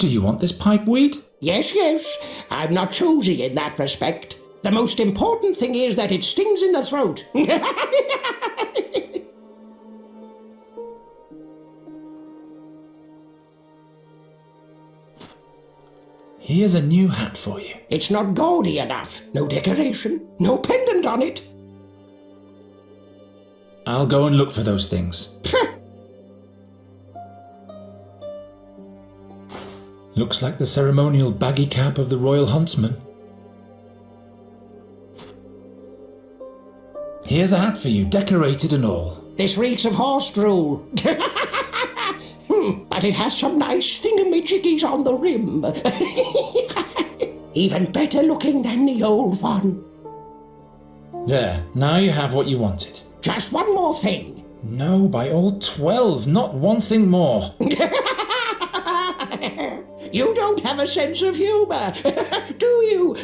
Do you want this pipeweed? Yes, yes. I'm not choosy in that respect. The most important thing is that it stings in the throat. Here's a new hat for you. It's not gaudy enough. No decoration, no pendant on it. I'll go and look for those things. Looks like the ceremonial baggy cap of the royal huntsman. Here's a hat for you, decorated and all. This reeks of horse drool. But it has some nice thingamajiggies on the rim. Even better looking than the old one. There, now you have what you wanted. Just one more thing. No, by all 12, not one thing more. You don't have a sense of humour, do you?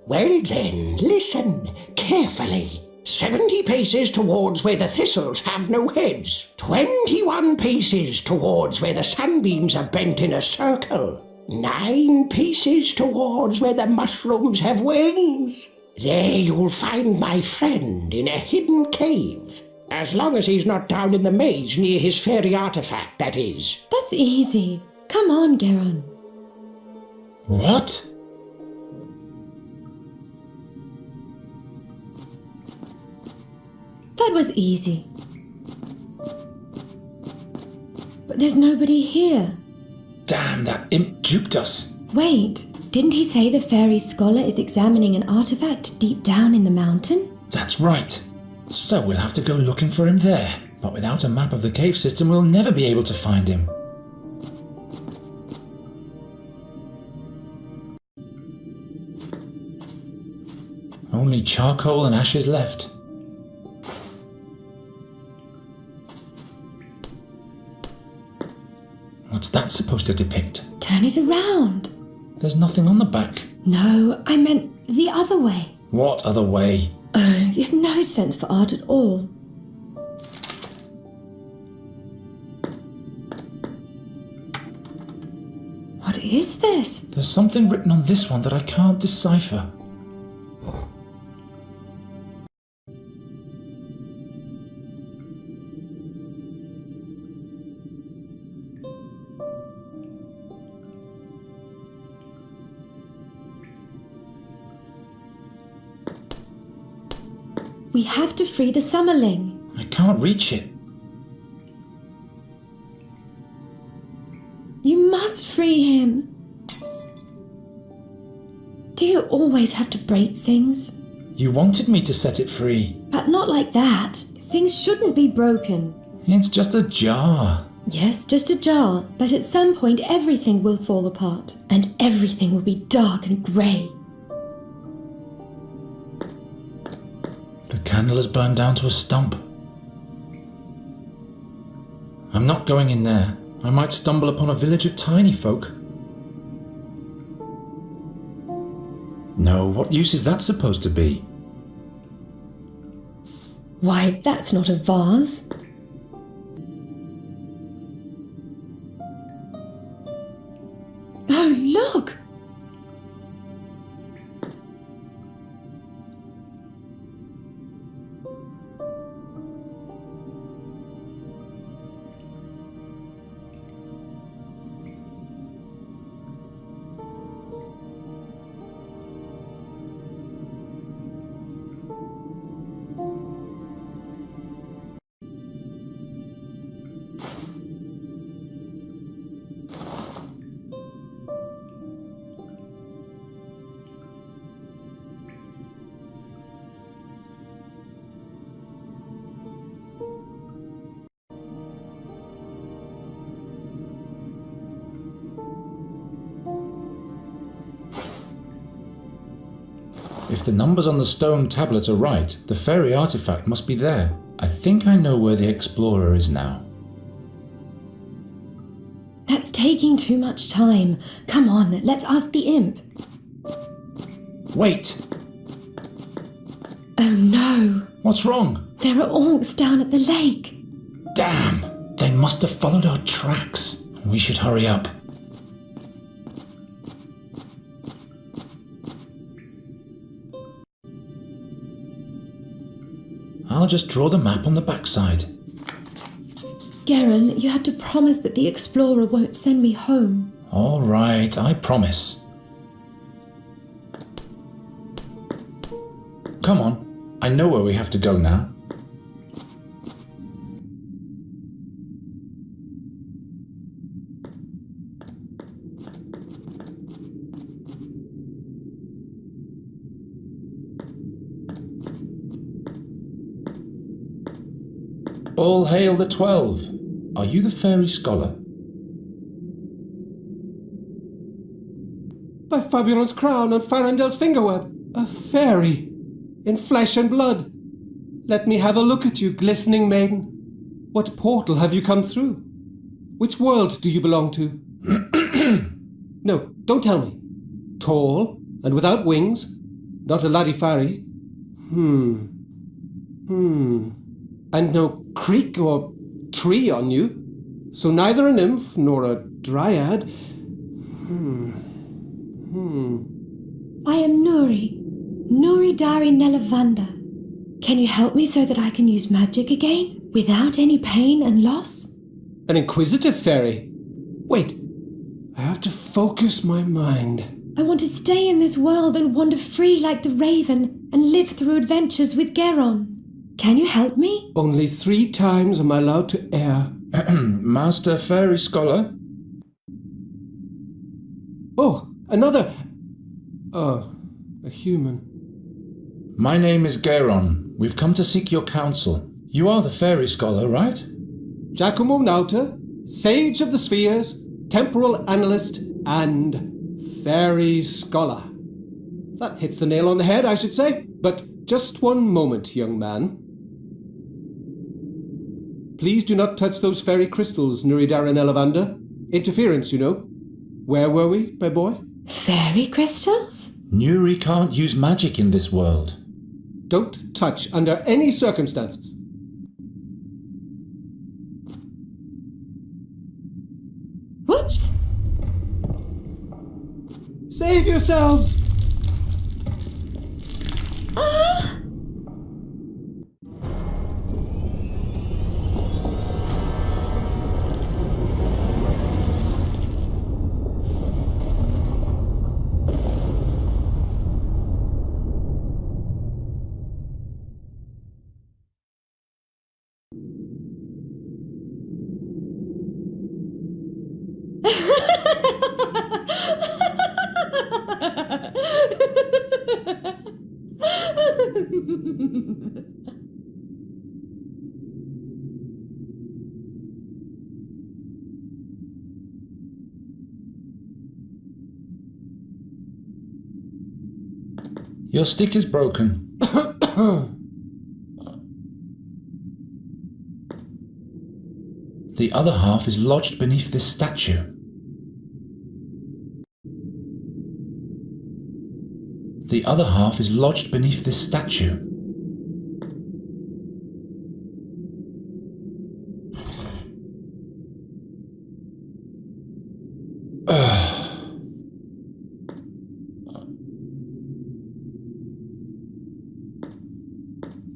Well then, listen carefully. 70 paces towards where the thistles have no heads. 21 paces towards where the sunbeams are bent in a circle. 9 paces towards where the mushrooms have wings. There you'll find my friend in a hidden cave. As long as he's not down in the maze near his fairy artifact, that is. That's easy. Come on, Geron. What? That was easy. But there's nobody here. Damn, that imp duped us. Wait, didn't he say the fairy scholar is examining an artifact deep down in the mountain? That's right. So we'll have to go looking for him there. But without a map of the cave system, we'll never be able to find him. Only charcoal and ashes left. What's that supposed to depict? Turn it around. There's nothing on the back. No, I meant the other way. What other way? Oh, you have no sense for art at all. What is this? There's something written on this one that I can't decipher. We have to free the Summerling. I can't reach it. You must free him. Do you always have to break things? You wanted me to set it free. But not like that. Things shouldn't be broken. It's just a jar. Yes, just a jar, but at some point everything will fall apart, and everything will be dark and grey. The candle has burned down to a stump. I'm not going in there. I might stumble upon a village of tiny folk. No, what use is that supposed to be? Why, that's not a vase. Oh, look! If the numbers on the stone tablet are right, the fairy artifact must be there. I think I know where the explorer is now. That's taking too much time. Come on, let's ask the imp. Wait! Oh no! What's wrong? There are orcs down at the lake. Damn! They must have followed our tracks. We should hurry up. I'll just draw the map on the backside. Garen, you have to promise that the explorer won't send me home. All right, I promise. Come on, I know where we have to go now. All hail the 12. Are you the fairy scholar? By Fabian's crown and Farandel's fingerweb, a fairy, in flesh and blood. Let me have a look at you, glistening maiden. What portal have you come through? Which world do you belong to? No, don't tell me. Tall and without wings, not a Ladifari. And no creek or tree on you, so neither a nymph nor a dryad. I am Nuri Dari Nelavanda. Can you help me so that I can use magic again, without any pain and loss? An inquisitive fairy. Wait, I have to focus my mind. I want to stay in this world and wander free like the raven and live through adventures with Geron. Can you help me? Only 3 times am I allowed to err. Master fairy scholar? Oh, another. Oh, a human. My name is Geron. We've come to seek your counsel. You are the fairy scholar, right? Giacomo Nauta, sage of the spheres, temporal analyst, and fairy scholar. That hits the nail on the head, I should say. But just one moment, young man. Please do not touch those fairy crystals, Nuridara Nelavanda. Interference, you know. Where were we, my boy? Fairy crystals? Nuri can't use magic in this world. Don't touch under any circumstances. Whoops! Save yourselves! Ah! Your stick is broken. The other half is lodged beneath this statue. The other half is lodged beneath this statue.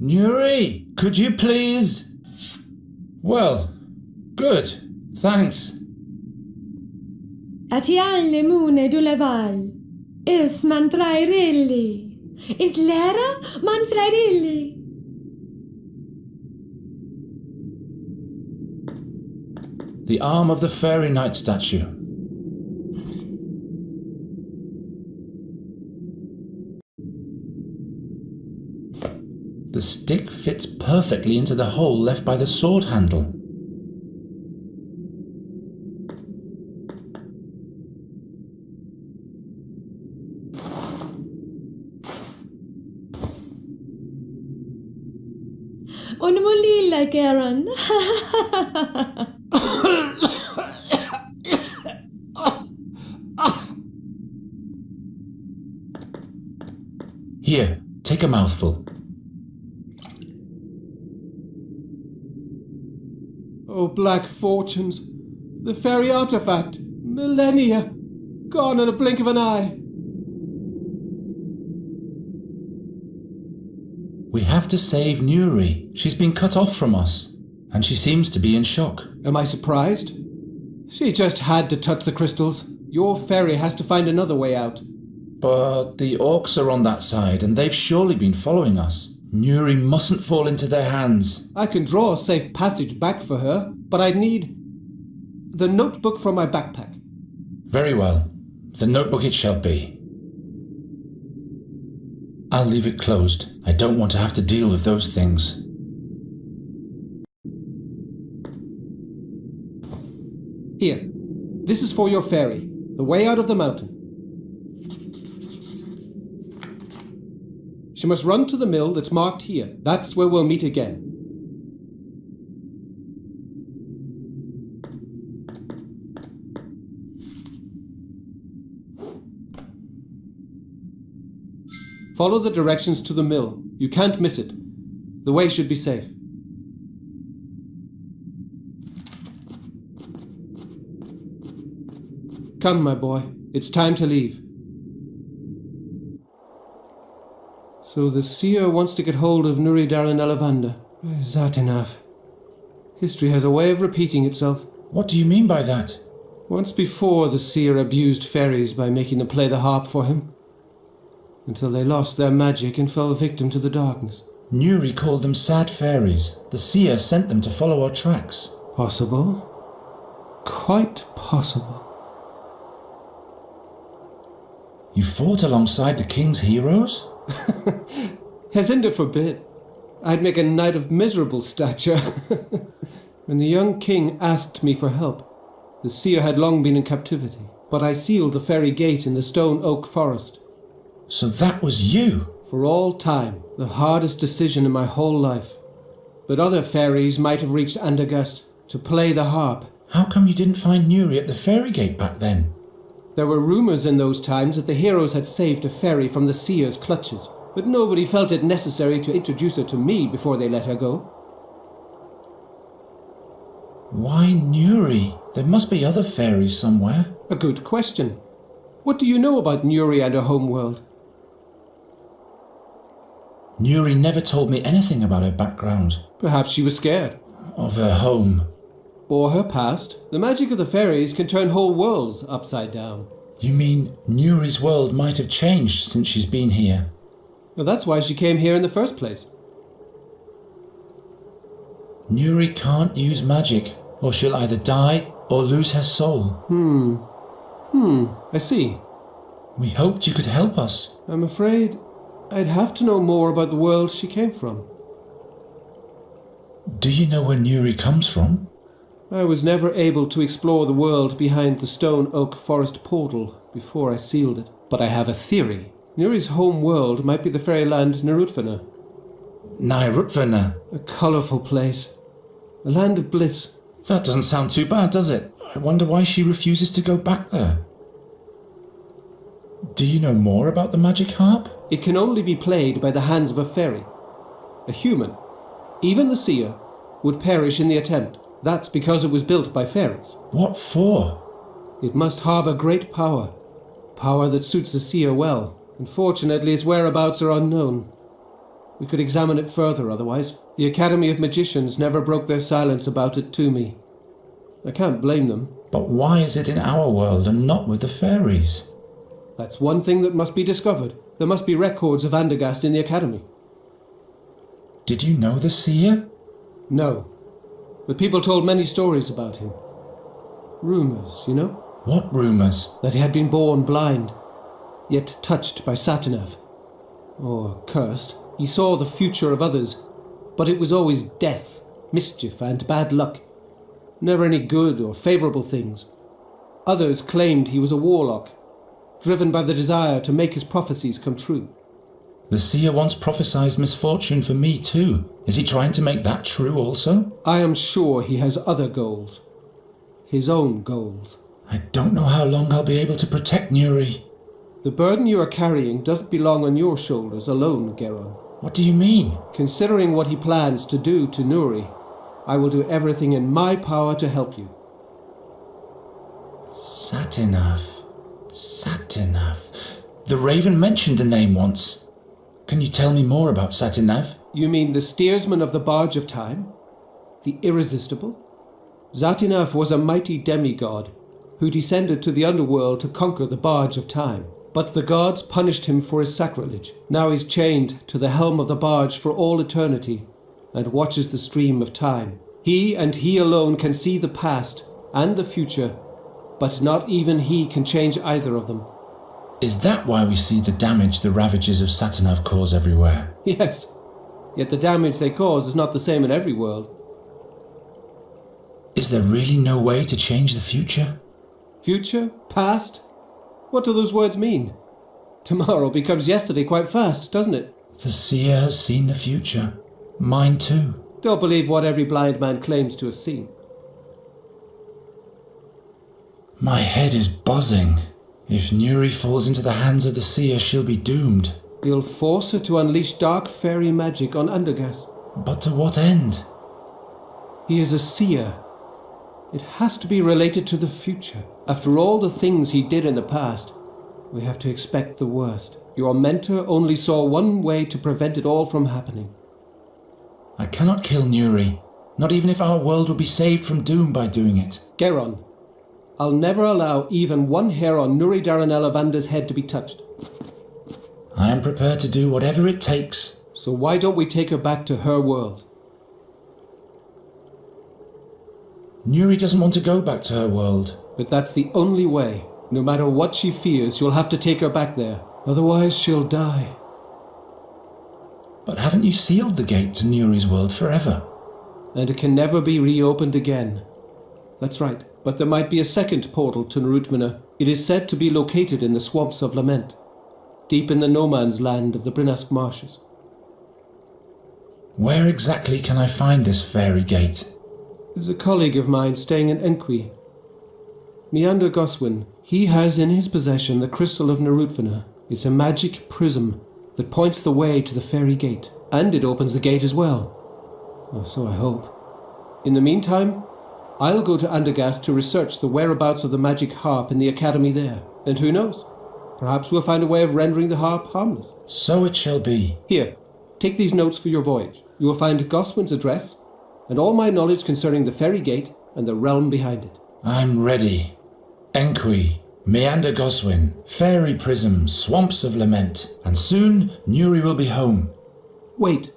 Nuri, could you please? Well, good, thanks. Atial lemune du leval. Is mantrairelli. Is lera mantrairelli. The arm of the fairy knight statue. The stick fits perfectly into the hole left by the sword handle. Unmulila, Garen. Here, take a mouthful. Oh, black fortunes. The fairy artifact. Millennia. Gone in a blink of an eye. We have to save Nuri. She's been cut off from us, and she seems to be in shock. Am I surprised? She just had to touch the crystals. Your fairy has to find another way out. But the orcs are on that side, and they've surely been following us. Nuri mustn't fall into their hands. I can draw a safe passage back for her, but I'd need the notebook from my backpack. Very well. The notebook it shall be. I'll leave it closed. I don't want to have to deal with those things. Here. This is for your fairy. The way out of the mountain. She must run to the mill that's marked here. That's where we'll meet again. Follow the directions to the mill. You can't miss it. The way should be safe. Come, my boy. It's time to leave. So the seer wants to get hold of Nuri Darin Elavanda. Satinav. History has a way of repeating itself. What do you mean by that? Once before, the seer abused fairies by making them play the harp for him, until they lost their magic and fell victim to the darkness. Nuri called them sad fairies. The seer sent them to follow our tracks. Possible. Quite possible. You fought alongside the king's heroes? Hezinda forbid. I'd make a knight of miserable stature. When the young king asked me for help, the seer had long been in captivity, but I sealed the fairy gate in the stone oak forest. So that was you? For all time, the hardest decision in my whole life. But other fairies might have reached Andagast to play the harp. How come you didn't find Nuri at the fairy gate back then? There were rumours in those times that the heroes had saved a fairy from the seer's clutches, but nobody felt it necessary to introduce her to me before they let her go. Why Nuri? There must be other fairies somewhere. A good question. What do you know about Nuri and her homeworld? Nuri never told me anything about her background. Perhaps she was scared. Of her home. Or her past. The magic of the fairies can turn whole worlds upside down. You mean Nuri's world might have changed since she's been here? Well, that's why she came here in the first place. Nuri can't use magic, or she'll either die or lose her soul. I see. We hoped you could help us. I'm afraid I'd have to know more about the world she came from. Do you know where Nuri comes from? I was never able to explore the world behind the stone oak forest portal before I sealed it. But I have a theory. Nuri's home world might be the fairyland Nerutvana. Nairutvana. A colourful place. A land of bliss. That doesn't sound too bad, does it? I wonder why she refuses to go back there. Do you know more about the magic harp? It can only be played by the hands of a fairy. A human, even the seer, would perish in the attempt. That's because it was built by fairies. What for? It must harbour great power. Power that suits the seer well. Unfortunately, its whereabouts are unknown. We could examine it further otherwise. The Academy of Magicians never broke their silence about it to me. I can't blame them. But why is it in our world and not with the fairies? That's one thing that must be discovered. There must be records of Andagast in the Academy. Did you know the seer? No. But people told many stories about him. Rumours, you know? What rumours? That he had been born blind, yet touched by Satinav. Or cursed. He saw the future of others, but it was always death, mischief, and bad luck. Never any good or favourable things. Others claimed he was a warlock, driven by the desire to make his prophecies come true. The seer once prophesied misfortune for me too. Is he trying to make that true also? I am sure he has other goals. His own goals. I don't know how long I'll be able to protect Nuri. The burden you are carrying doesn't belong on your shoulders alone, Geron. What do you mean? Considering what he plans to do to Nuri, I will do everything in my power to help you. Satinav. Satinav. The Raven mentioned the name once. Can you tell me more about Satinav? You mean the steersman of the barge of time? The irresistible? Satinav was a mighty demigod who descended to the underworld to conquer the barge of time. But the gods punished him for his sacrilege. Now he's chained to the helm of the barge for all eternity and watches the stream of time. He and he alone can see the past and the future, but not even he can change either of them. Is that why we see the damage the ravages of Satinav cause everywhere? Yes, yet the damage they cause is not the same in every world. Is there really no way to change the future? Future? Past? What do those words mean? Tomorrow becomes yesterday quite fast, doesn't it? The seer has seen the future. Mine too. Don't believe what every blind man claims to have seen. My head is buzzing. If Nuri falls into the hands of the seer, she'll be doomed. You'll force her to unleash dark fairy magic on Undergast. But to what end? He is a seer. It has to be related to the future. After all the things he did in the past, we have to expect the worst. Your mentor only saw one way to prevent it all from happening. I cannot kill Nuri, not even if our world would be saved from doom by doing it. Geron, I'll never allow even one hair on Nuri Daranelavanda's head to be touched. I am prepared to do whatever it takes. So why don't we take her back to her world? Nuri doesn't want to go back to her world. But that's the only way. No matter what she fears, you'll have to take her back there. Otherwise, she'll die. But haven't you sealed the gate to Nuri's world forever? And it can never be reopened again. That's right. But there might be a second portal to Narutvana. It is said to be located in the swamps of Lament, deep in the no man's land of the Brinask marshes. Where exactly can I find this fairy gate? There's a colleague of mine staying in Enqui. Meander Goswin. He has in his possession the crystal of Narutvana. It's a magic prism that points the way to the fairy gate. And it opens the gate as well. Or so I hope. In the meantime, I'll go to Undergast to research the whereabouts of the magic harp in the academy there. And who knows? Perhaps we'll find a way of rendering the harp harmless. So it shall be. Here, take these notes for your voyage. You will find Goswin's address and all my knowledge concerning the fairy gate and the realm behind it. I'm ready. Enqui, Meander Goswin, Fairy Prism, Swamps of Lament, and soon Nuri will be home. Wait.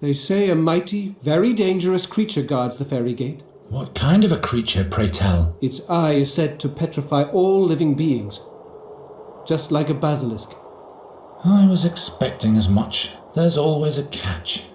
They say a mighty, very dangerous creature guards the fairy gate. What kind of a creature, pray tell? Its eye is said to petrify all living beings, just like a basilisk. I was expecting as much. There's always a catch.